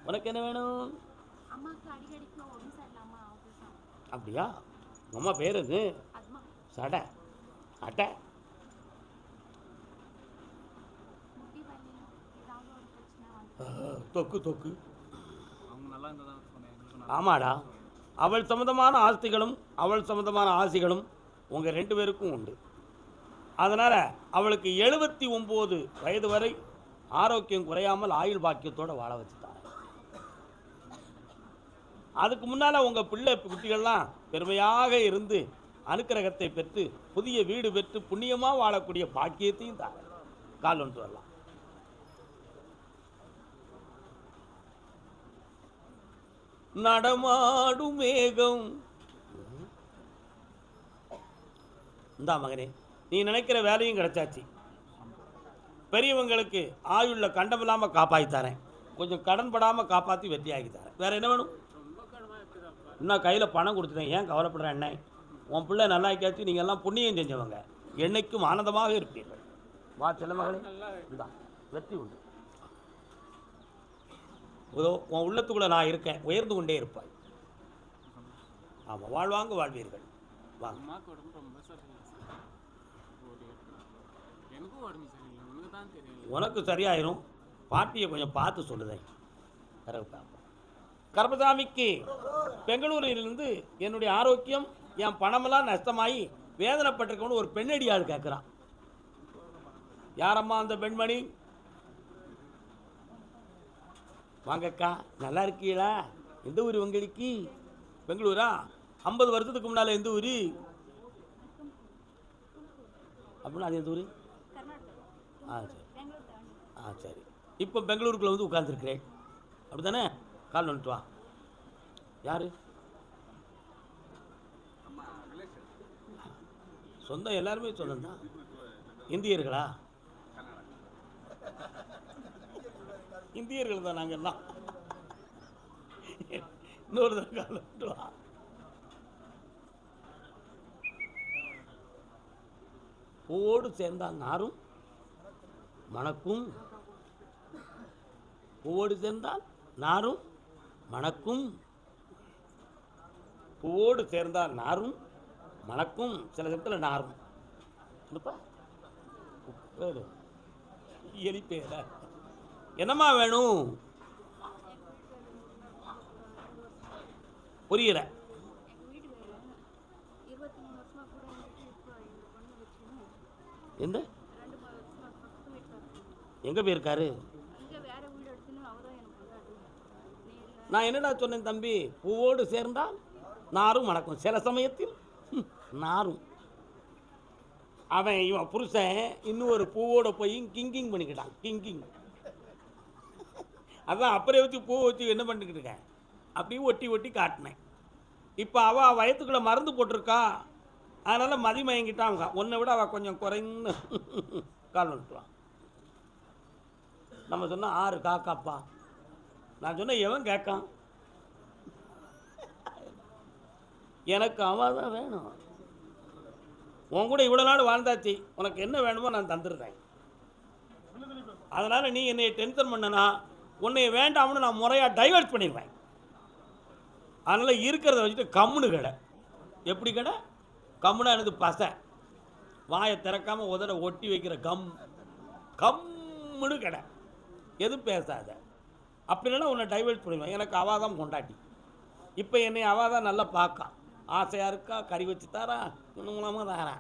உனக்கு என்ன வேணும்? அம்மாக்கு அடிக்கடி உடம்பு சரியில்லாமா? அப்படியா? அம்மா பேர் இது சடை அட்டை. தொக்கு தொக்கு. ஆமாடா, அவள் சம்மந்தமான ஆஸ்திகளும் அவள் சம்மந்தமான ஆசைகளும் உங்கள் 2 பேருக்கும் உண்டு. அதனால் அவளுக்கு 79 வயது வரை ஆரோக்கியம் குறையாமல் ஆயுள் பாக்கியத்தோடு வாழ வச்சுட்டாங்க. அதுக்கு முன்னால் உங்கள் பிள்ளை குட்டிகள்லாம் பெருமையாக இருந்து அனுக்கிரகத்தை பெற்று புதிய வீடு பெற்று புண்ணியமாக வாழக்கூடிய பாக்கியத்தையும் தாங்க. கால் ஒன்று வரலாம். நடமாடும் மேகம். இந்தா மகனே, நீ நினைக்கிற வேலையும் கிடைச்சாச்சு. பெரியவங்களுக்கு ஆயுள்ள கண்டமில்லாமல் காப்பாற்றி தரேன். கொஞ்சம் கடன் படாமல் காப்பாற்றி வெற்றி ஆகி தரேன். வேறு என்ன வேணும்? இன்னும் கையில் பணம் கொடுத்துட்டேன், ஏன் கவலைப்படுற என்ன? உன் பிள்ளை நல்லா ஆக்கியாச்சு. நீங்கள் எல்லாம் புண்ணியம் செஞ்சவங்க, என்னைக்கும் ஆனந்தமாக இருப்பீர்கள். வா செல்ல மகளே, இந்தா வெற்றி உண்டு. உன் உள்ளத்துக்குள்ளே நான் இருக்கேன், உயர்ந்து கொண்டே இருப்பாய். ஆமாம், வாழ்வாங்க வாழ்வீர்கள். வாங்க. உனக்கு சரியாயிரும். பாட்டியை கொஞ்சம் பார்த்து சொல்லுதேன். கர்மசாமிக்கு பெங்களூரிலிருந்து என்னுடைய ஆரோக்கியம், என் பணமெல்லாம் நஷ்டமாகி வேதனைப்பட்டிருக்கோன்னு ஒரு பெண்ணடியாள் கேட்குறான். யாரம்மா அந்த பெண்மணி? வாங்கக்கா, நல்லா இருக்கீங்களா? எந்த ஊர் உங்களுக்கு? பெங்களூரா? 50 வருஷத்துக்கு முன்னால் எந்த ஊர் அப்படின்னா? அது எந்த ஊர்? சரி சரி. இப்போ பெங்களூருக்குள்ளே வந்து உட்காந்துருக்கிறேன், அப்படி தானே? கால் வந்துட்டு வா. யார்? சொந்தம் எல்லாருமே சொந்தம் தான். இந்தியர்களா? இந்தியர்கள் தான் நாங்கள் எல்லாம். இன்னொரு தான் கால் வந்துட்டு வா. பூவோடு சேர்ந்தால் நாரும் மணக்கும். பூவோடு சேர்ந்தால் நாரும் மணக்கும். பூவோடு சேர்ந்தால் நாரும் மணக்கும். சில சமயத்தில் நாரும். எலிப்பேர என்னம்மா வேணும்? புரியல. எந்த எங்க போயிருக்காரு? நான் என்னடா சொன்னேன் தம்பி? பூவோடு சேர்ந்தால் நாரும் மணக்கும். சில சமயத்தில் நாரும். அவன் இவன் புருஷன் இன்னும் ஒரு பூவோட போய் கிங்கிங் பண்ணிக்கிட்டான். கிங்கிங் அதான் அப்புறம் வச்சு பூ வச்சு என்ன பண்ணிக்கிட்டு இருக்கேன், அப்படியே ஒட்டி ஒட்டி காட்டினேன். இப்போ அவள் வயத்துக்குள்ளே மருந்து போட்டிருக்கா, அதனால் மதிமயங்கிட்டான். அவங்க உன்னை விட அவள் கொஞ்சம் குறைந்து கால் வந்துட்டுவான். நம்ம சொன்னால் 6 காக்காப்பா. நான் சொன்னேன், எவன் கேட்கான்? எனக்கு அவள் தான் வேணும். உன் கூட இவ்வளோ நாள் வாழ்ந்தாச்சு, உனக்கு என்ன வேணுமோ நான் தந்துடுறேன். அதனால் நீ என்னை டென்ஷன் பண்ணனா உன்னை வேண்டாம்னு நான் முறையாக டைவர்ட் பண்ணிடுவேன். அதனால் இருக்கிறத வச்சுட்டு கம்முன்னு கடை. எப்படி கடை? கம்முனா எனது பசை, வாயை திறக்காமல் உதட ஒட்டி வைக்கிற கம்முன்னு கடை. எதுவும் பேசாத. அப்படின்னா உன்னை டைவர்ட் பண்ணிடுவேன். எனக்கு அவள் தான் கொண்டாட்டி. இப்போ என்னை அவள் தான் நல்லா பார்க்கா. ஆசையாக இருக்கா, கறி வச்சு தாரா, இன்னும் மூலமாக தாரா.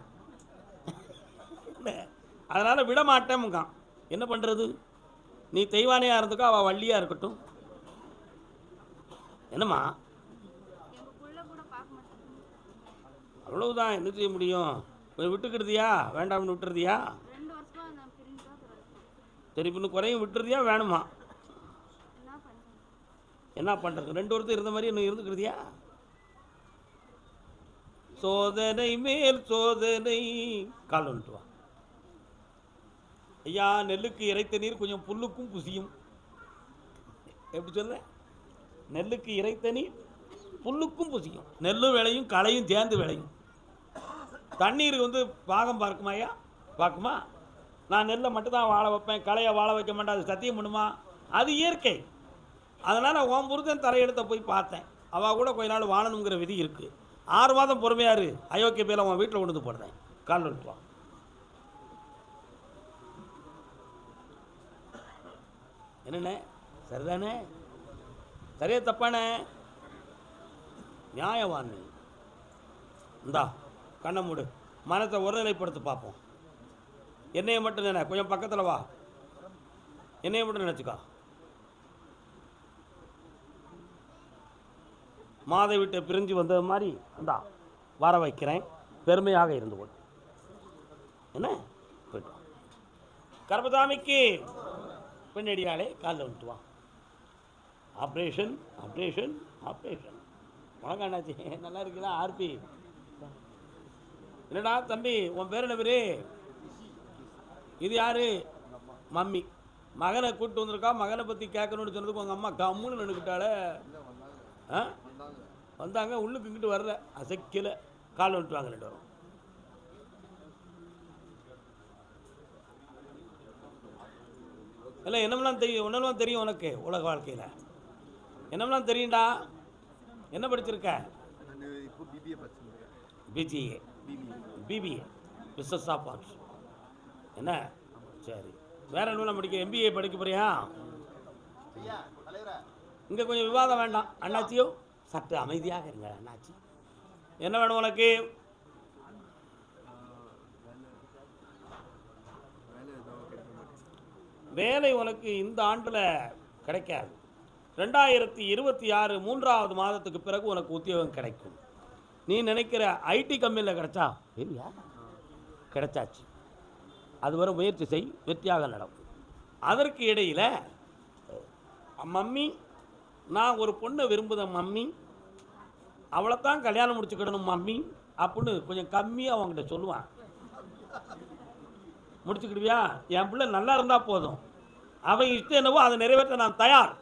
அதனால் விட மாட்டேன்கான். என்ன பண்ணுறது? நீ தெய்வானையாக இருந்துக்கோ, அவள் வள்ளியாக இருக்கட்டும். என்னம்மா? அவ்வளவுதான், என்ன செய்ய முடியும்? விட்டுக்கிடுதியா, வேண்டாம்னு விட்டுறதியா? சரி, இன்னும் குறையும் விட்டுறதியா வேணுமா? என்ன பண்ணுறது? 2 வருஷம் இருந்த மாதிரி இன்னும் இருந்துக்கிறதியா? சோதனை மேல் சோதனை. கால் வந்துட்டு வா. ஐயா, நெல்லுக்கு இறைத்த நீர் கொஞ்சம் புல்லுக்கும் புசியும். எப்படி சொல்ல? நெல்லுக்கு இறைத்த நீர் புல்லுக்கும் புசிக்கும். நெல்லும் விளையும், களையும் சேர்ந்து விளையும். தண்ணீருக்கு வந்து பாகம் பார்க்குமா ஐயா? பார்க்குமா? நான் நெல்லை மட்டும்தான் வாழ வைப்பேன், களையை வாழ வைக்க மாட்டேன், அது சத்தியம் பண்ணுமா? அது இயற்கை. அதனால் உன் புருஷன் தலையெடுத்த போய் பார்த்தேன். அவள் கூட கொஞ்ச நாள் வாழணுங்கிற விதி இருக்குது. 6 மாதம் பொறுமையாரு, அயோக்கிய பேரை உன் வீட்டில் கொண்டு வந்து போடுறேன். கால் விட்டுவான். என்னண்ணே, சரிதானே? சரியா தப்பானே? நியாயவான். இந்தா கண்ணை மூடு, மனத்தை ஒருநிலைப்படுத்தி பார்ப்போம். என்னையை மட்டும் நினை, கொஞ்சம் பக்கத்தில் வா. என்னையை மட்டும் நினச்சிக்கா. மாதை விட்டு பிரிஞ்சு வந்தது மாதிரி இந்தா வர வைக்கிறேன். பெருமையாக இருந்து கொள். என்ன போய்ட்டு வா. கர்மசாமிக்கு பெண்ணடியாலே காலில் வந்துட்டு வா. Operation operation operation. வணக்கம் அண்ணாச்சி, நல்லா இருக்குதா? ஆர்பி இல்லைடா தம்பி, உன் பேர் என்ன பேர்? இது யாரு? மம்மி. மகனை கூப்பிட்டு வந்திருக்கா. மகனை பற்றி கேட்கணும்னு சொன்னதுக்கு உங்கள் அம்மா கம்முன்னு நினைக்கிட்டால. ஆ வந்தாங்க, உள்ளுக்கு இங்கிட்டு வர்ற அசைக்கல. கால் வந்துட்டு வாங்க 2 வரும். இல்லை என்னமெல்லாம் தெரியும், ஒன்றெல்லாம் தெரியும் உனக்கு. உலக வாழ்க்கையில் என்னமெல்லாம் தெரியும்டா. என்ன படிச்சிருக்க? BGA BBA business of arts. என்ன சரி, வேற என்ன படிக்க? எம்பிஏ படிக்க போறியா? இங்கே கொஞ்சம் விவாதம் வேண்டாம். அண்ணாச்சியோ சற்று அமைதியாக இருங்க. அண்ணாச்சி என்ன வேணும் உனக்கு? வேலை உனக்கு இந்த ஆண்டில் கிடைக்காது. 2026 3வது மாதத்துக்கு பிறகு உனக்கு உத்தியோகம் கிடைக்கும். நீ நினைக்கிற ஐடி கம்பெனியில் கிடைச்சா இல்லையா? கிடைச்சாச்சு. அதுவரை முயற்சி செய், வெற்றியாக நடக்கும். அதற்கு இடையில் மம்மி, நான் ஒரு பொண்ணை விரும்புதேன் மம்மி, அவளைத்தான் கல்யாணம் முடிச்சுக்கிடணும் மம்மி அப்படின்னு கொஞ்சம் கம்மியாக அவங்ககிட்ட சொல்லுவான். முடிச்சுக்கிடுவியா? என் பிள்ளை நல்லா இருந்தால் போதும், அவன் இஷ்டம் என்னவோ அதை நிறைவேற்ற நான் தயார்.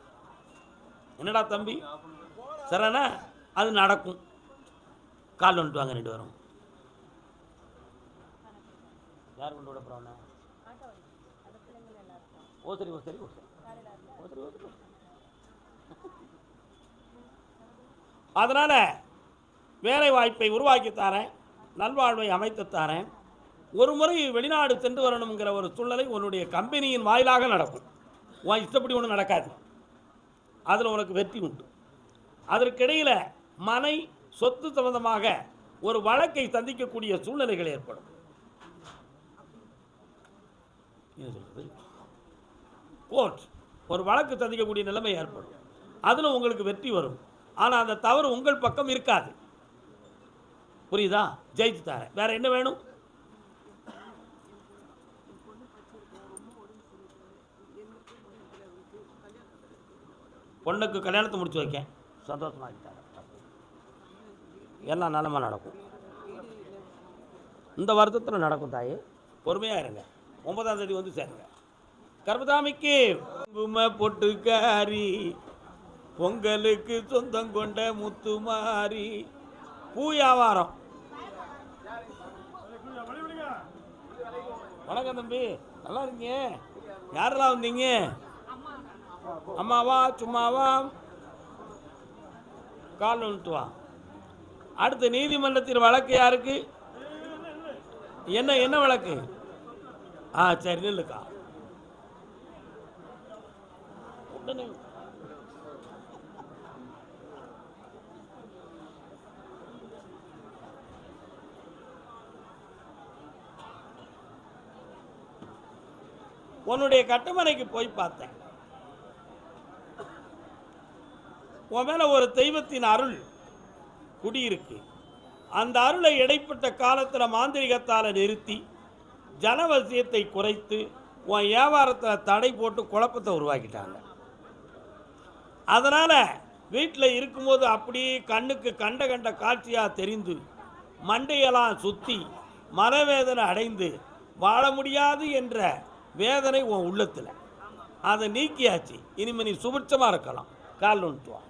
என்னடா தம்பி, சரிண்ணா? அது நடக்கும். கால் வந்துட்டு வாங்க 2 வரும். யார் கொண்டு விட போகிறோண்ணே? ஓ சரி ஓ சரி ஓ சரி ஓ சரி ஓ சரி. அதனால் வேலை வாய்ப்பை உருவாக்கி தரேன், நல்வாழ்வை அமைத்து தரேன். ஒரு முறை வெளிநாடு சென்று வரணுங்கிற ஒரு சூழ்நிலை உன்னுடைய கம்பெனியின் வாயிலாக நடக்கும். உன் இஷ்டப்படி ஒன்றும் நடக்காது. அதில் உனக்கு வெற்றி உண்டு. அதற்கிடையில் மனை சொத்து சம்பந்தமாக ஒரு வழக்கை சந்திக்கக்கூடிய சூழ்நிலைகள் ஏற்படும். கோர்ட் ஒரு வழக்கு சந்திக்கக்கூடிய நிலைமை ஏற்படும். அதில் உங்களுக்கு வெற்றி வரும். ஆனால் அந்த தவறு உங்கள் பக்கம் இருக்காது. புரியுதா? ஜெயிச்சு தரேன். வேற என்ன வேணும்? பொண்ணுக்கு கல்யாணத்தை முடிச்சு வைக்கேன். சந்தோஷமாகிட்டாங்க. எல்லாம் நலமாக நடக்கும். இந்த வருத்தத்தில் நடக்கும். தாயே பொறுமையாக இருங்க. 9ஆம் தேதி வந்து சேருங்க. கர்மசாமிக்கு குங்கும பொட்டுக்காரி, பொங்கலுக்கு சொந்தம் கொண்ட முத்துமாரி. பூ வியாபாரம். வணக்கம் தம்பி, நல்லா இருக்கீங்க? யாரெல்லாம் வந்தீங்க? அம்மாவா சும்மாவா? கால் வந்துட்டு வா. அடுத்த நீதிமன்றத்தில் வழக்கு யாருக்கு? என்ன என்ன வழக்கு? சரி நில்லுக்கா. உடனே உன்னுடைய கட்டுமனைக்கு போய் பார்த்தேன். உன் மேல ஒரு தெய்வத்தின் அருள் குடியிருக்கு. அந்த அருளை இடைப்பட்ட காலத்தில் மாந்திரிகத்தால் நிறுத்தி ஜனவசியத்தை குறைத்து உன் வியாபாரத்தில் தடை போட்டு குழப்பத்தை உருவாக்கிட்டாங்க. அதனால் வீட்டில் இருக்கும்போது அப்படியே கண்ணுக்கு கண்ட காட்சியாக தெரிந்து மண்டையெல்லாம் சுற்றி மனவேதனை அடைந்து வாழ முடியாது என்ற வேதனை உன் உள்ளத்தில். அதை நீக்கியாச்சு. இனிமேல் நீ சுபிட்சமாக இருக்கலாம். கால் வந்துட்டு வா.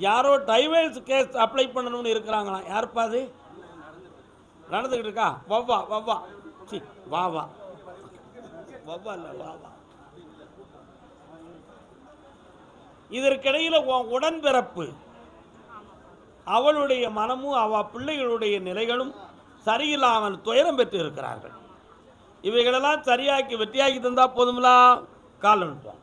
யாரோ டைவர்ஸ் கேஸ் அப்ளை பண்ணணும்னு இருக்கிறாங்களாம். யாருப்பா அது? நடந்துக்கிட்டு இருக்கா? வவ்வா வவ்வா சி வா வா வவ்வா இல்லை வா வா. இதற்கிடையில் உன் உடன்பிறப்பு அவளுடைய மனமும் அவ பிள்ளைகளுடைய நிலைகளும் சரியில்லாமல் துயரம் பெற்று இருக்கிறார்கள். இவைகளெல்லாம் சரியாக்கி வெற்றியாக்கி தந்தா போதுங்களா? கால் அனுப்புவான்.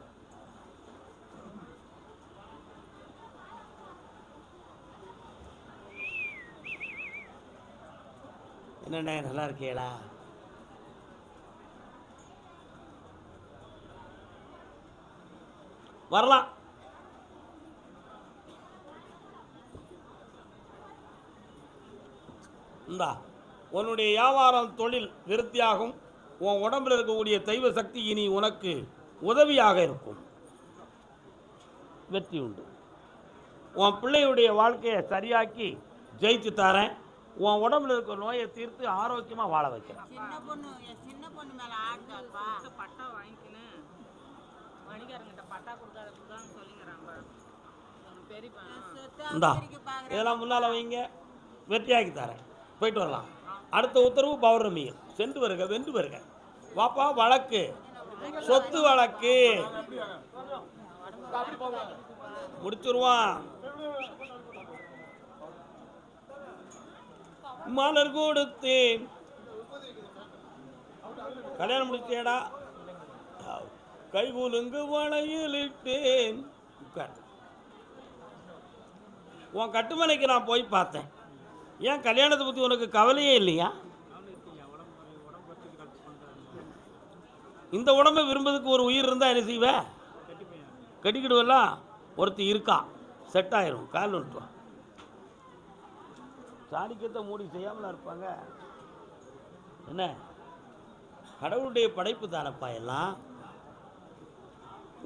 என்னண்ணே நல்லா இருக்கீங்களா? வரலாம். இந்தா உன்னுடைய வியாபாரம் தொழில் விருத்தியாகும். உன் உடம்பில் இருக்கக்கூடிய தெய்வ சக்தி இனி உனக்கு உதவியாக இருக்கும். வெற்றி உண்டு. உன் பிள்ளையுடைய வாழ்க்கையை சரியாக்கி ஜெயிச்சு தரேன். உன் உடம்புல இருக்கிற நோயை தீர்த்து ஆரோக்கியமாக வாழ வைக்கிறேன். சின்ன பொண்ணு மேல ஆட்டாப்பா பட்டா வாங்கிக்கினேன். வணிகர்கிட்ட பட்டா கொடுக்காத சொல்லிங்கிறாங்க. இந்தா இதெல்லாம் முன்னால் வைங்க. வெற்றியாக்கி தரேன். போயிட்டு வரலாம். அடுத்த உத்தரவு பௌர்ணமியில் சென்று வருக வென்று வருக. வாப்பா வழக்கு சொத்து வழக்கு முடிச்சிருவான். மலர் கொடுத்தேன். கல்யாணம் முடிச்சேடா. கைகுலுங்கு வளையலிட்டேன். உன் கட்டுமனைக்கு நான் போய் பார்த்தேன். ஏன் கல்யாணத்தை பற்றி உனக்கு கவலையே இல்லையா? இந்த உடம்பை விரும்புறதுக்கு ஒரு உயிர் இருந்தால் என்ன செய்வ? கட்டிக்கிடுவெல்லாம். ஒருத்தி இருக்கா செட் ஆயிரும். கால் விட்டுருவான். சாணிக்கத்தை மூடி செய்யாமலாம் இருப்பாங்க. என்ன கடவுளுடைய படைப்பு தானப்பா எல்லாம்.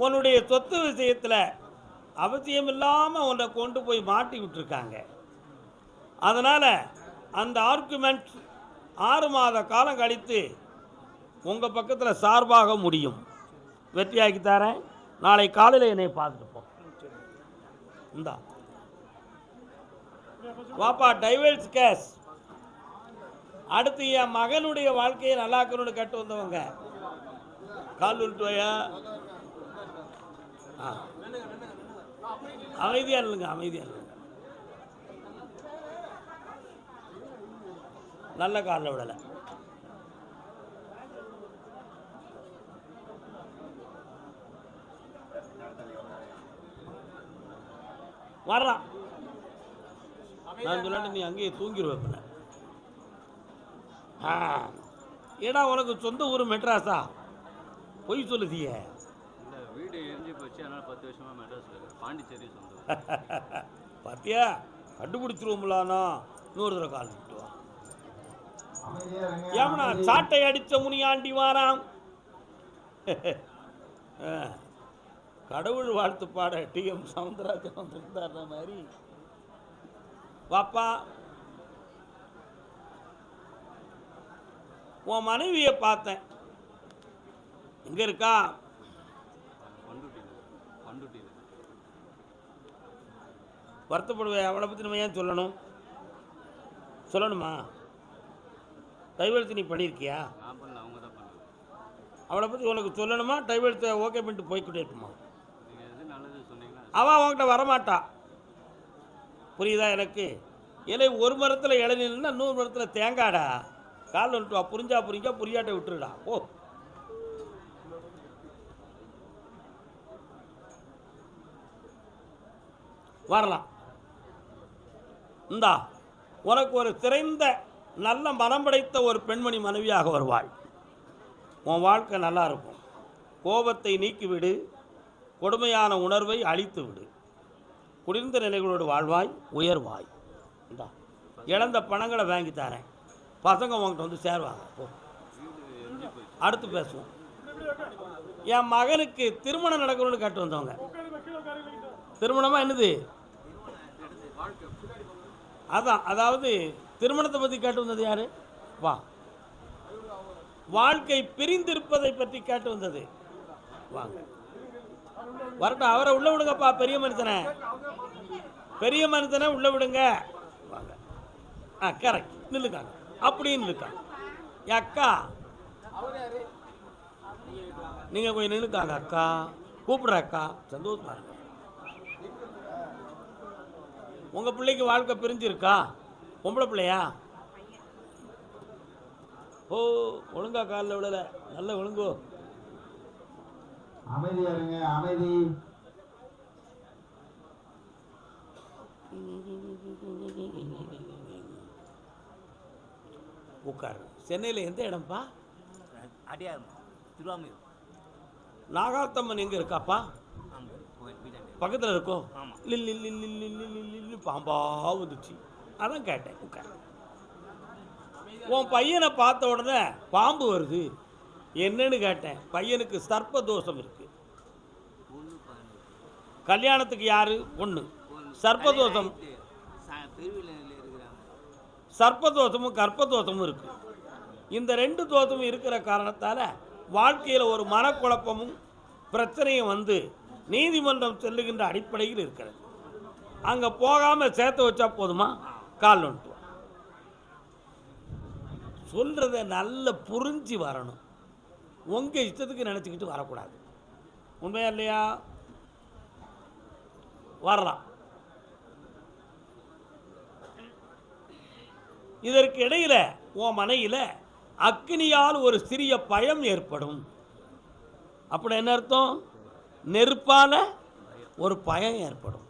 உன்னுடைய சொத்து விஷயத்தில் அவசியம் இல்லாமல் உன்னை கொண்டு போய் மாட்டி விட்டுருக்காங்க. அதனால் அந்த ஆர்குமெண்ட் 6 மாத காலம் கழித்து உங்கள் பக்கத்தில் சார்பாக முடியும். வெற்றியாக்கி தரேன். நாளை காலையில் என்னை பார்த்துட்டு போ. இந்தா வாப்பா டைவர்ஸ் கேஸ். அடுத்து என் மகனுடைய வாழ்க்கையை நல்லாக்கணும்னு கட்டு வந்தவங்க கால் விட்டுவையா. அமைதியாக இல்லைங்க அமைதியாக இல்லைங்க. நல்ல காலில் விடலை. வரலாம். நான் சொல்லாட்டு நீ அங்கேயே தூங்கிடுவேன். ஏடா உனக்கு சொந்த ஊர் மெட்ராஸா? பொய் சொல்லுதிய. வீடு எரிஞ்சு போச்சு. அதனால 10 வருஷமா மெட்ராஸ்ல இருக்கு. பாண்டிச்சேரி சொந்த. பாத்தியா கண்டுபிடிச்சிருவோம்லானா. இன்னொரு தடவை கால் விட்டுவா. ஏமனா சாட்டை அடித்த முனியாண்டி வாராம். கடவுள் வாழ்த்து பாட TM சவுந்தரராஜன் வந்திருந்தார் மாதிரி. வாப்பா உன் மனைவியை பார்த்தேன். எங்க இருக்கா? வருத்தப்படுவேன். அவளை பற்றி நம்ம ஏன் சொல்லணும்? சொல்லணுமா? டைவர்ஸ் நீ பண்ணியிருக்கியா? அவளை பற்றி உனக்கு சொல்லணுமா? டைவர்ஸை ஓகே பண்ணிட்டு போய்கிட்டே இருக்குமா? அவன் அவங்ககிட்ட வரமாட்டா. புரியுதா எனக்கு? ஏன்னா ஒரு மரத்தில் இளநிலைன்னா இன்னொரு மரத்தில் தேங்காடா. கால் வந்துட்டு வா. புரிஞ்சா புரிஞ்சா புரியாட்டை விட்டுருடா. ஓ வரலாம். இந்தா உனக்கு ஒரு சிறந்த நல்ல மனம் படைத்த ஒரு பெண்மணி மனைவியாக வருவாள். உன் வாழ்க்கை நல்லா இருக்கும். கோபத்தை நீக்கிவிடு. கொடுமையான உணர்வை அழித்து விடு. குளிர்ந்த நிலைகளோடு வாழ்வாய், உயர்வாய். இந்தா இழந்த பணங்களை வாங்கி தரேன். பசங்க உங்கள்கிட்ட வந்து சேருவாங்க. அடுத்து பேசுவோம். என் மகனுக்கு திருமணம் நடக்கணும்னு கேட்டு வந்தவங்க. திருமணமா என்னது? அதான் அதாவது திருமணத்தை பற்றி கேட்டு வந்தது யாரு? வா. வாழ்க்கை பிரிந்திருப்பதை பற்றி கேட்டு வந்தது. வாங்க வரட்டும். அவரை உள்ள விடுங்கப்பா. பெரிய மனுஷனை பெரிய மனுஷனை உள்ள விடுங்க வாங்க. கரெக்ட், நில்லுக்காங்க அப்படின்னு இருக்காங்க. என் அக்கா நீங்கள் கொஞ்சம் நின்றுக்காங்க. அக்கா கூப்பிட்ற அக்கா, சந்தோஷமா இருக்கு. உங்கள் பிள்ளைக்கு வாழ்க்கை பிரிஞ்சிருக்கா? பொம்பளை பிள்ளையா? ஓ, ஒழுங்கா காலில் விடலை, நல்ல ஒழுங்கோ. அமைதியா இருங்க, அமைதி. உட்காரு. சென்னையில் எந்த இடம்ப்பா? அடியார் திருவாமூர். நாகாத்தம்மன் எங்கே இருக்காப்பா? ஆமாம், பக்கத்தில் இருக்கோ? ஆமாம். லில்லு பாம்பா வந்துச்சு, அதான் கேட்டேன். உட்கார். உன் பையனை பார்த்த உடனே பாம்பு வருது, என்னன்னு கேட்டேன். பையனுக்கு சர்ப்ப தோஷம் இருக்கு. கல்யாணத்துக்கு யாரு? பொண்ணு. சர்ப்பதோஷம், சர்ப்பதோஷமும் கர்ப்பதோஷமும் இருக்கு. இந்த ரெண்டு தோஷமும் இருக்கிற காரணத்தால் வாழ்க்கையில் ஒரு மனக்குழப்பமும் பிரச்சனையும் வந்து நீதிமன்றம் செல்லுகின்ற அடிப்படையில் இருக்கிறது. அங்கே போகாமல் சேர்த்து வச்சா போதுமா? கால் வந்துட்டு சொல்கிறத நல்ல புரிஞ்சு வரணும். உங்கள் இஷ்டத்துக்கு நினச்சிக்கிட்டு வரக்கூடாது. உண்மையா இல்லையா? வரலாம். இதற்கு இடையில உன் மனையில் அக்னியால் ஒரு சிறிய பயம் ஏற்படும். அப்படி என்ன அர்த்தம்? நெருப்பால ஒரு பயம் ஏற்படும்.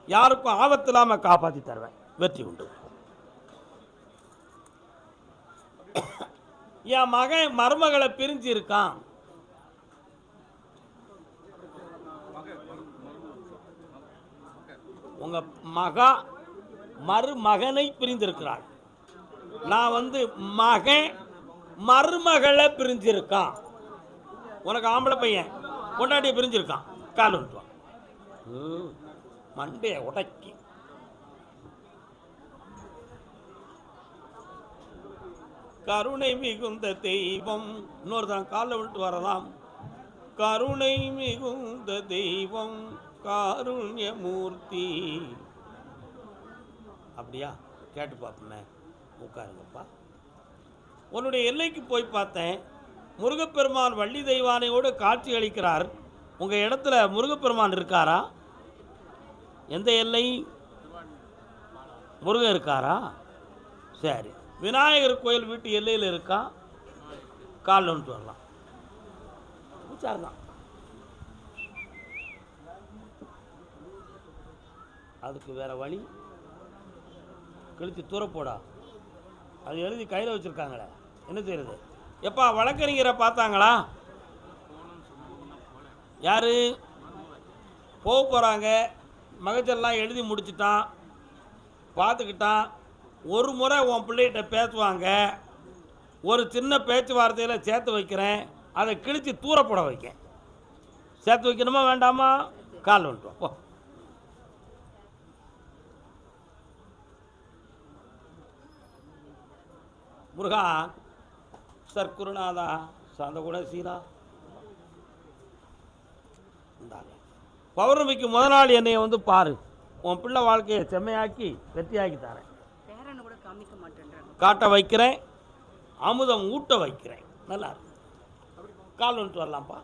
யாருக்கும் ஆபத்து இல்லாமல் காப்பாற்றி தருவேன், வெற்றி உண்டு. என் மகன் மருமகளை பிரிஞ்சு இருக்கான். உங்க மகா மருமகனை பிரிந்திருக்கிறாள். நான் வந்து மகன் மருமகளை பிரிஞ்சிருக்கான். உனக்கு ஆம்பளை பையன் பொண்டாட்டியை பிரிஞ்சிருக்கான். கால் விட்டுவான், மண்டைய உடைக்கி. கருணை மிகுந்த தெய்வம். இன்னொருதான் காலில் விட்டு வரலாம். கருணை மிகுந்த தெய்வம் காருண்யமூர்த்தி. அப்படியா? கேட்டு பார்ப்போமே. உட்காருங்கப்பா. உன்னுடைய எல்லைக்கு போய் பார்த்தேன். முருகப்பெருமான் வள்ளி தெய்வானையோடு காட்சி அளிக்கிறார். உங்கள் இடத்துல முருகப்பெருமான் இருக்காரா? எந்த எல்லை? முருகன் இருக்காரா? சரி. விநாயகர் கோயில் வீட்டு எல்லையில் இருக்கா? காலில் வந்துட்டு வரலாம். தான் அதுக்கு வேற வழி? கழித்து தூரப்போடா. அது எழுதி கையில் வச்சுருக்காங்களே, என்ன செய்யறது? எப்பா வழக்கறிஞரை பார்த்தாங்களா? யார் போக போகிறாங்க? மகஜெல்லாம் எழுதி முடிச்சுட்டான், பார்த்துக்கிட்டான். ஒரு முறை உன் பிள்ளைகிட்ட பேசுவாங்க. ஒரு சின்ன பேச்சுவார்த்தையில் சேர்த்து வைக்கிறேன், அதை கிழித்து தூரப்போட வைக்க. சேர்த்து வைக்கணுமா வேண்டாமா? கால் வந்துட்டோம் போ. முருகா சர்க்குருநாதா சாந்தகுண சீரா, பௌர்ணமிக்கு முத நாள் என்னைய வந்து பாரு. உன் பிள்ளை வாழ்க்கையை செம்மையாக்கி வெற்றியாக்கி தரேன். கூட காமிக்க மாட்டேன்றாங்க. காட்ட வைக்கிறேன், அமுதம் ஊட்ட வைக்கிறேன். நல்லா இருக்கு. கால் வந்துட்டு வரலாம்ப்பா.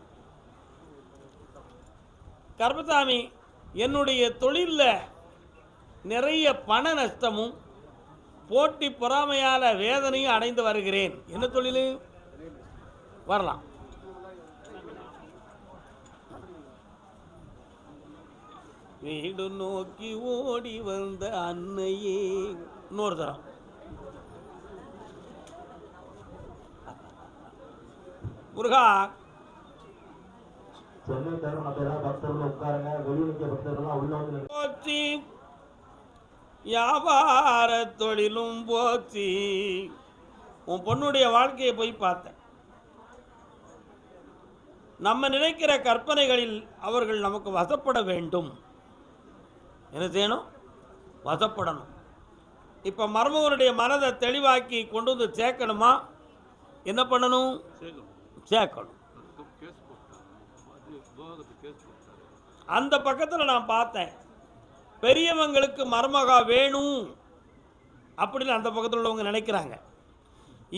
கர்மசாமி, என்னுடைய தொழிலில் நிறைய பண நஷ்டமும் போட்டி பொறாமையால் வேதனையும் அடைந்து வருகிறேன். என்ன தொழில்? வரலாம். வீடு நோக்கி ஓடி வந்த அன்னையே. இன்னொரு தரம். முருகா சென்னை தவிர மற்ற ஏதாவது பக்தர்கள் உட்காருங்க. வெளியே நிற்க பக்தர்கள் உள்ள வந்து போச்சு, வியாபார தொழிலும் போச்சு. உன் பொண்ணுடைய வாழ்க்கையை போய் பார்த்தேன். நம்ம நினைக்கிற கற்பனைகளில் அவர்கள் நமக்கு வசப்பட வேண்டும். என்ன செய்யணும்? வசப்படணும். இப்போ மருமகனுடைய மனதை தெளிவாக்கி கொண்டு வந்து சேர்க்கணுமா? என்ன பண்ணணும்? சேர்க்கணும். அந்த பக்கத்தில் நான் பார்த்தேன். பெரியவங்களுக்கு மருமகா வேணும் அப்படின்னு அந்த பக்கத்தில் உள்ளவங்க நினைக்கிறாங்க.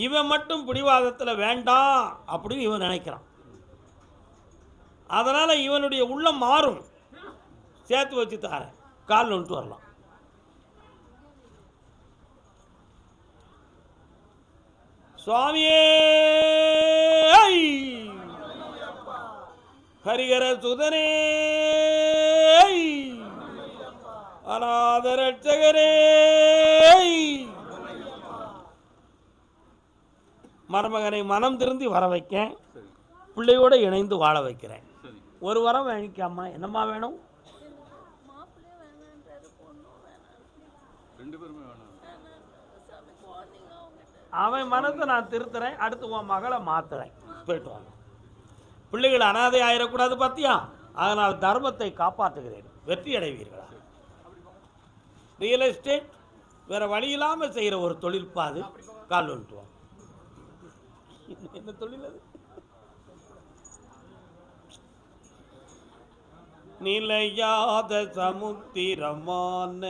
இவன் மட்டும் பிடிவாதத்தில் வேண்டாம் அப்படின்னு இவன் நினைக்கிறான். அதனால் இவனுடைய உள்ளம் மாறும். சேர்த்து வச்சு தாரேன், காலில் வந்துட்டு வரலாம். சுவாமியே ஹரிகர சுதனே அநாத ரட்சகரே மருமகனை மனம் திருந்தி வர வைக்கேன், பிள்ளையோடு இணைந்து வாழ வைக்கிறேன். ஒரு வரம் வாங்கிக்காமா, என்னம்மா வேணும்? அவன் மனத்தை நான் திருத்துறேன், அடுத்து உன் மகளை மாத்துறேன். போயிட்டு வாங்க. பிள்ளைகள் அனாதை ஆயிடக்கூடாது பார்த்தியா, அதனால் தர்மத்தை காப்பாற்றுகிறேன், வெற்றி அடைவீர்களா. ரியல் எஸ்டேட் வேற வழி இல்லாமல் செய்கிற ஒரு தொழில் பாது. கால் வந்துட்டுவான். என்ன தொழில் அது? நிலையாத சமுத்திரமான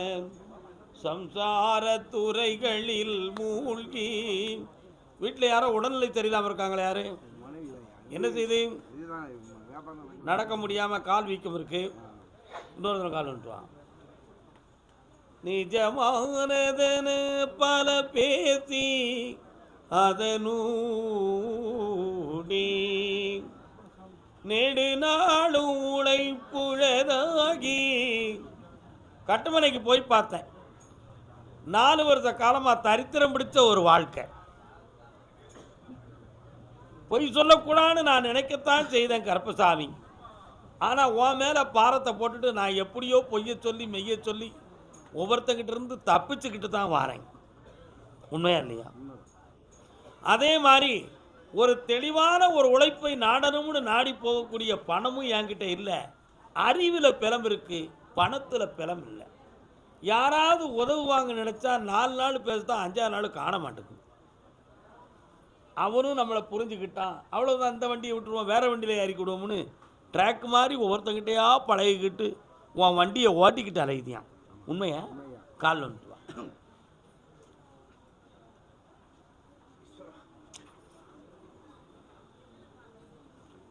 சம்சார துறைகளில் மூழ்கி. வீட்டில் யாரோ உடல்நிலை தெரியாமல் இருக்காங்களே, யாரு? என்ன செய்து? நடக்க முடியாமல் கால் வீக்கம் இருக்கு. இன்னொரு கால் வந்துட்டுவான். நிஜமானதன பல பேசி அதனூடி நெடுநாளும் உழைப்புழதாகி. கட்டுமனைக்கு போய் பார்த்தேன். 4 வருஷ காலமாக தரித்திரம் பிடிச்ச ஒரு வாழ்க்கை. பொய் சொல்லக்கூடாதுன்னு நான் நினைக்கத்தான் செய்தேன் கருப்பசாமி. ஆனால் உன் மேலே பாரத்தை போட்டுட்டு நான் எப்படியோ பொய்ய சொல்லி மெய்ய சொல்லி ஒவ்வொருத்தங்கிட்ட இருந்து தப்பிச்சுக்கிட்டு தான் வாரேன். உண்மையா இல்லையா? அதே மாதிரி ஒரு தெளிவான ஒரு உழைப்பை நாடணும்னு நாடி போகக்கூடிய பணமும் என்கிட்ட இல்லை. அறிவில் பிளம் இருக்கு, பணத்தில் பிளம் இல்லை. யாராவது உதவுவாங்க நினச்சா 4 நாள் பேசுதான், 5ஆவது நாள் காண மாட்டேங்குது. அவனும் நம்மளை புரிஞ்சுக்கிட்டான். அவ்வளோதான், அந்த வண்டியை விட்டுருவோம், வேறு வண்டியில் ஏறிக்கிடுவோம்னு ட்ராக் மாதிரி ஒவ்வொருத்தங்கிட்டையா பழகிக்கிட்டு உன் வண்டியை ஓட்டிக்கிட்டு அலையுதியான். உண்மையா? கால் வந்துட்டு வா.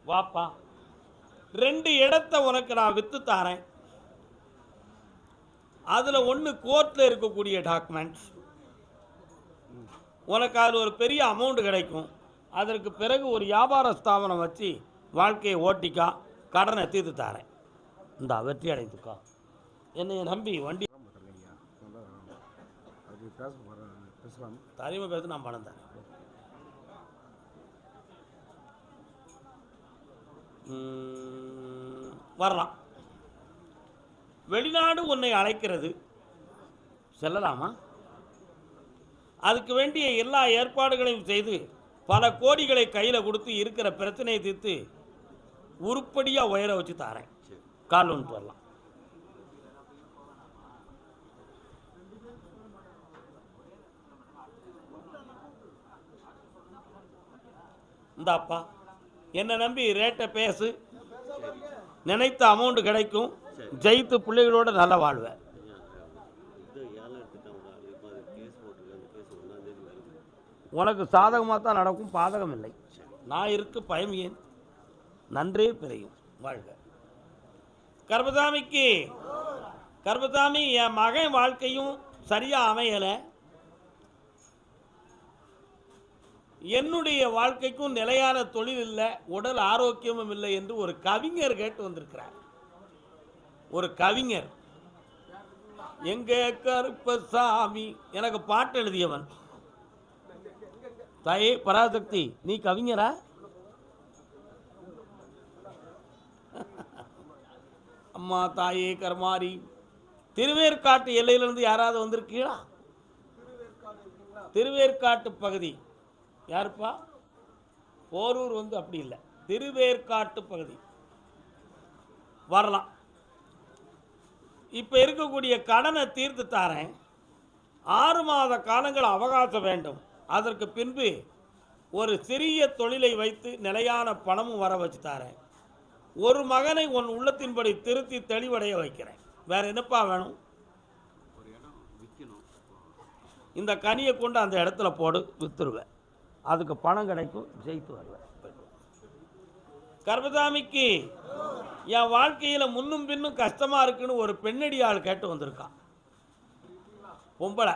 வாப்பா, 2 இடத்த உனக்கு நான் விற்று தாரேன். அதில் ஒன்று கோர்ட்டில் இருக்கக்கூடிய டாக்குமெண்ட்ஸ். உனக்கு அதில் ஒரு பெரிய அமௌண்ட் கிடைக்கும். அதற்கு பிறகு ஒரு வியாபார ஸ்தாபனம் வச்சு வாழ்க்கையை ஓட்டிக்கா, கடனை தீர்த்து தாரேன். இந்த வெற்றி அடைந்துக்கா. என்னை நம்பி வண்டி தனிமை பேச நான் பணம் தரேன். வரலாம். வெளிநாடு உன்னை அழைக்கிறது, செல்லலாமா? அதுக்கு வேண்டிய எல்லா ஏற்பாடுகளையும் செய்து பல கோடிகளை கையில் கொடுத்து இருக்கிற பிரச்சனையை தீர்த்து உருப்படியாக உயர வச்சு தாரேன். கால் வந்துட்டு வரலாம். இந்தாப்பா, என்னை நம்பி ரேட்டை பேசு, நினைத்த அமௌண்ட் கிடைக்கும், ஜெயித்து பிள்ளைகளோட நல்லா வாழ்வேன். உனக்கு சாதகமாக தான் நடக்கும், பாதகம் இல்லை. நான் இருக்கு, பயம் ஏன்? நன்றே பிறையும். வாழ்க. கர்பசாமிக்கு கர்பசாமி, என் மகன் வாழ்க்கையும் சரியாக அமையலை, என்னுடைய வாழ்க்கைக்கும் நிலையான தொழில் இல்லை, உடல் ஆரோக்கியமும் இல்லை என்று ஒரு கவிஞர் கேட்டு வந்திருக்கிறார். ஒரு கவிஞர், எங்க கருப்பசாமி, எனக்கு பாட்டு எழுதியவன். தாயே பராசக்தி, நீ கவிஞரா? அம்மா தாயே கருமாரி, திருவேற்காட்டு எல்லையிலிருந்து யாராவது வந்திருக்கீங்களா? திருவேற்காட்டு பகுதி யாருப்பா? போரூர் வந்து அப்படி இல்லை, திருவேற்காட்டு பகுதி வரலாம். இப்போ இருக்கக்கூடிய கடனை தீர்த்து தாரேன். 6 மாத காலங்கள் அவகாசம் வேண்டும். அதற்கு பின்பு ஒரு சிறிய தொழிலை வைத்து நிலையான பணமும் வர வச்சு தாரேன். ஒரு மகனை உன் உள்ளத்தின்படி திருத்தி தெளிவடைய வைக்கிறேன். வேற என்னப்பா வேணும்? இந்த கனியை கொண்டு அந்த இடத்துல போடு, விற்றுருவேன். அதுக்கு பணம் கிடைக்கும், ஜெயித்து வருவேன். கர்மசாமிக்கு என் வாழ்க்கையில் முன்னும் பின்னும் கஷ்டமாக இருக்குன்னு ஒரு பெண்ணடி ஆள் கேட்டு வந்திருக்கான். பொம்பளை.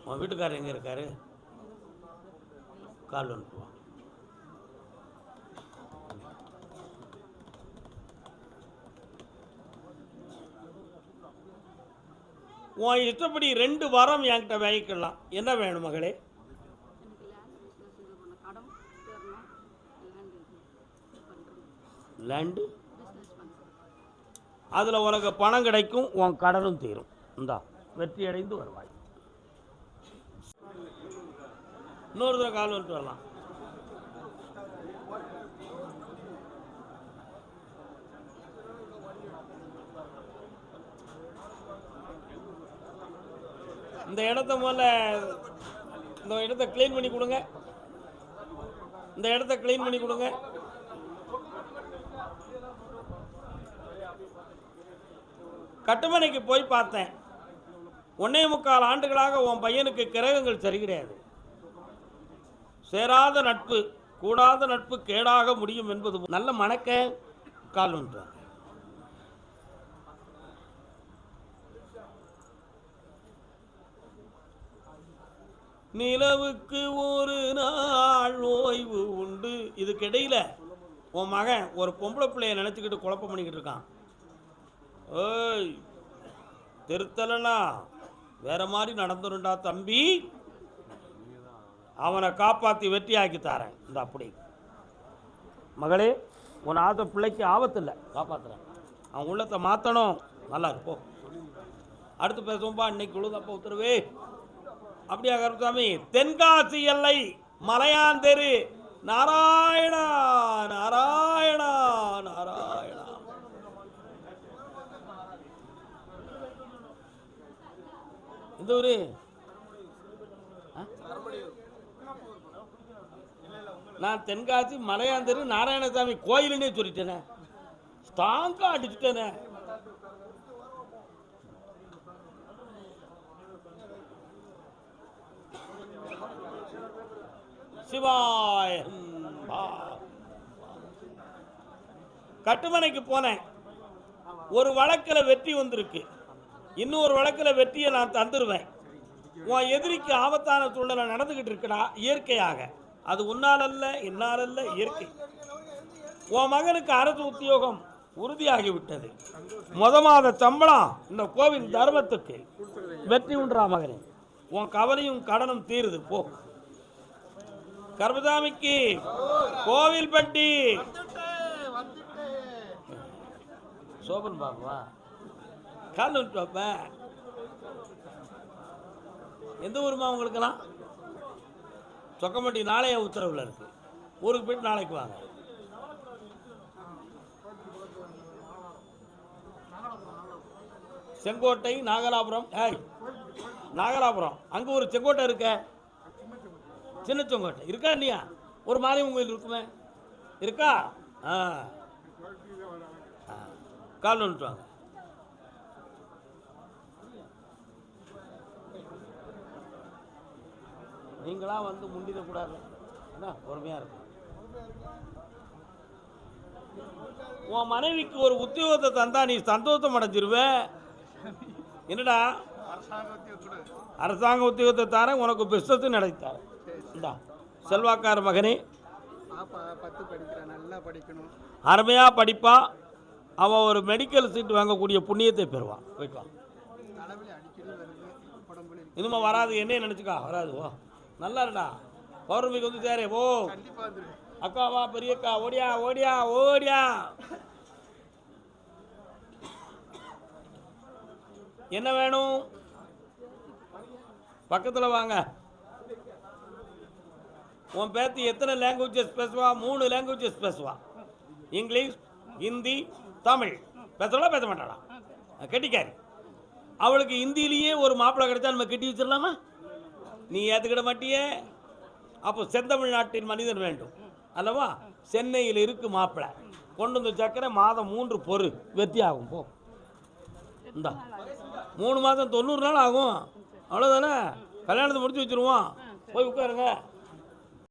உன் வீட்டுக்காரர் எங்கே இருக்காரு? கால் அனுப்புவான். உன் இஷ்டப்படி 2 வாரம் என்கிட்ட வாங்கிக்கலாம். என்ன வேணும் மகளே? லேண்டு, அதில் உனக்கு பணம் கிடைக்கும், உன் கடனும் தீரும். இந்தா வெற்றி அடைந்து வருவாய். இன்னொரு தடவை கால் வந்துட்டு வரலாம். இந்த இடத்த முதல்ல இந்த இடத்த க்ளீன் பண்ணி கொடுங்க. இந்த இடத்த க்ளீன் பண்ணி கொடுங்க. கட்டுமனைக்கு போய் பார்த்தேன். 1.25 ஆண்டுகளாக உன் பையனுக்கு கிரகங்கள் சரி கிடையாது. சேராத நட்பு, கூடாத நட்பு கேடாக முடியும் என்பது நல்ல மணக்க கால் ஒன்று. நிலவுக்கு ஒரு நாள் ஓய்வு உண்டு. இதுக்கிடையில் உன் மகன் ஒரு பொம்பளை பிள்ளைய நினச்சிக்கிட்டு குழப்பம் பண்ணிக்கிட்டு இருக்கான். ஏய், திருத்தலனா வேற மாதிரி நடந்துருண்டா தம்பி. அவனை காப்பாற்றி வெற்றியாக்கி தாரேன். இந்த அப்படி மகளே, உன் பிள்ளைக்கு ஆபத்து இல்லை, காப்பாற்றுறேன். அவன் உள்ளத்தை மாற்றணும். நல்லா இருப்போம். அடுத்து பேசுவோம்பா. இன்னைக்கு உழுதப்ப உத்தரவே. அப்படியா கருப்பசாமி? தென்காசி எல்லை மலையாந்தெரு நாராயணா நாராயணா நாராயணா. இந்த ஊரு நான் தென்காசி மலையாந்தெரு நாராயணசாமி கோயிலுன்னே சொல்லிட்டேனே. ஸ்டாங்கா அடிச்சுட்டேனே. சிவாய. கட்டுமனைக்கு போனேன். ஒரு வழக்கில் வெற்றி வந்திருக்கு. இன்னொரு வழக்கில் வெற்றியை நான் தந்துடுவேன். உன் எதிரிக்கு ஆபத்தான சூழ்நிலை நடந்துகிட்டு இருக்குடா, இயற்கையாக. அது உன்னால் அல்ல, என்னால் அல்ல, இயற்கை. உன் மகனுக்கு அரசு உத்தியோகம் உறுதியாகிவிட்டது. மாத சம்பளம் இந்த கோவில் தர்மத்துக்கு. வெற்றி உண்டா மகனே. உன் கவலையும் கடனும் தீருது. போ. கர்மசாமிக்கு கோவில்பட்டி சோபன் பாபுவா கால் வந்துட்டு. எந்த ஊருமா உங்களுக்கெல்லாம்? சொக்கம்பட்டி நாளைய உத்தரவில் இருக்கு. ஊருக்கு போயிட்டு நாளைக்கு வாங்க. செங்கோட்டை, நாகலாபுரம். நாகலாபுரம் அங்கே ஒரு செங்கோட்டை இருக்க. சின்ன செங்கோட்டை இருக்கா இல்லையா? ஒரு மாரியம்மன் கோயில் இருக்குமே, இருக்கா? கால் வந்துட்டு வாங்க. நீங்களா வந்து முண்டிடக்கூடாது. என்ன பொறுமையாக இருக்கும். உன் மனைவிக்கு ஒரு உத்தியோகத்தை தந்தா நீ சந்தோஷம் அடைஞ்சிருவ. என்னடா? அரசாங்க உத்தியோகத்தை தார, உனக்கு பிஸ்னஸ் நடத்தார. இந்தா செல்வாக்கார மகனே, 10 படிக்கிறேன், நல்லா படிக்கணும். அருமையாக படிப்பா. அவன் ஒரு மெடிக்கல் சீட் வாங்கக்கூடிய புண்ணியத்தை பெறுவான். போயிட்டு வா. இனிமே வராது. என்ன நினச்சிக்கா? வராது. ஓ நல்லா இருடா. பௌர்ணமிக்கு வந்து சேரே. ஓ அக்காவா, பெரியக்கா, ஓடியா ஓடியா ஓடியா. என்ன வேணும்? பக்கத்தில் வாங்க. உன் பேத்தி எத்தனை லாங்குவேஜஸ் பேசுவா? 3 லாங்குவேஜஸ் பேசுவா. இங்கிலீஷ், ஹிந்தி, தமிழ். பேசலாம் பேச மாட்டாளா? கெட்டிக்காரி. அவளுக்கு இந்தியிலேயே ஒரு மாப்பிள்ளை கிடைச்சா நம்ம கட்டி வச்சிடலாமா? நீ ஏற்றுக்கிட மாட்டியே. அப்போ செந்தமிழ்நாட்டின் மனிதன் வேண்டும் அல்லவா? சென்னையில் இருக்கு மாப்பிள்ளை, கொண்டு வந்து சக்கரை மாதம் 3 பொறு வெத்தி ஆகும். போ இந்தா 3 மாதம் 90 நாள் ஆகும், அவ்வளோதானே. கல்யாணத்தை முடிச்சு வச்சுருவோம். போய் உட்காருங்க.